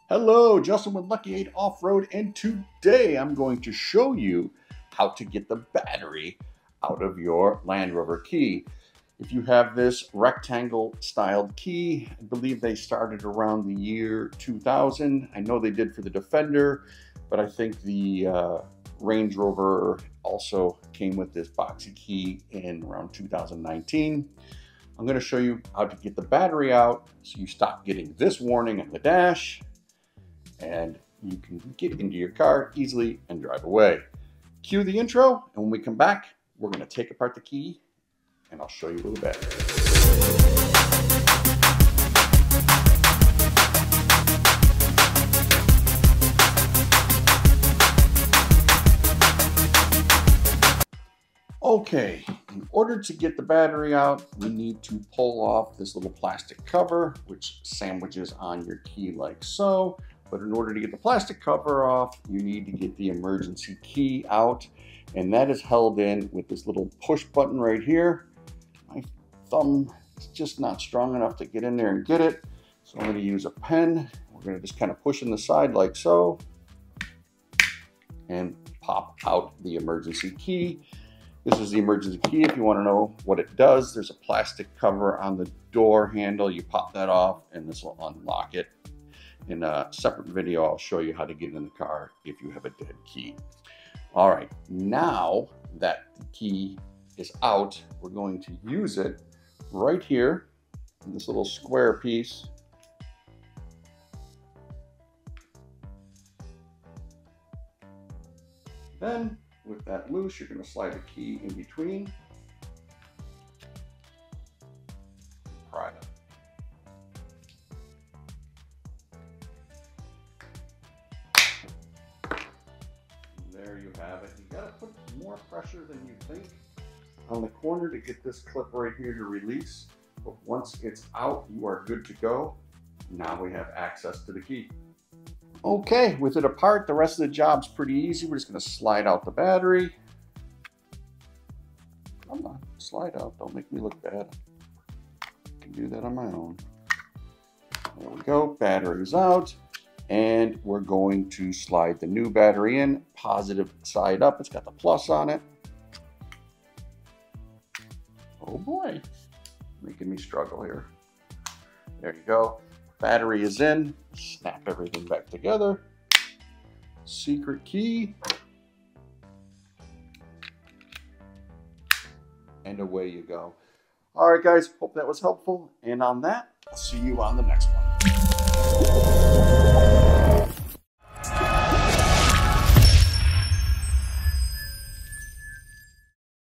Hello, Justin with Lucky 8 Off-Road, and today I'm going to show you how to get the battery out of your Land Rover key. If you have this rectangle styled key, I believe they started around the year 2000. I know they did for the Defender, but I think the Range Rover also came with this boxy key in around 2019. I'm going to show you how to get the battery out so you stop getting this warning on the dash and you can get into your car easily and drive away. Cue the intro, and when we come back, we're going to take apart the key and I'll show you where the battery is. Okay, in order to get the battery out, we need to pull off this little plastic cover, which sandwiches on your key like so. But in order to get the plastic cover off, you need to get the emergency key out. And that is held in with this little push button right here. My thumb is just not strong enough to get in there and get it. So I'm going to use a pen. We're going to just kind of push in the side like so. And pop out the emergency key. This is the emergency key. If you want to know what it does, there's a plastic cover on the door handle. You pop that off and this will unlock it. In a separate video, I'll show you how to get in the car if you have a dead key. All right, now that the key is out, we're going to use it right here in this little square piece. Then, with that loose, you're going to slide the key in between. Pry it up. There you have it. You got to put more pressure than you think on the corner to get this clip right here to release. But once it's out, you are good to go. Now we have access to the key. Okay, with it apart, the rest of the job's pretty easy. We're just going to slide out the battery. Come on, slide out. Don't make me look bad. I can do that on my own. There we go. Battery's out. And we're going to slide the new battery in, positive side up. It's got the plus on it. Oh boy, making me struggle here. There you go. Battery is in. Snap everything back together. Secret key. And away you go. All right, guys, hope that was helpful. And on that, I'll see you on the next one.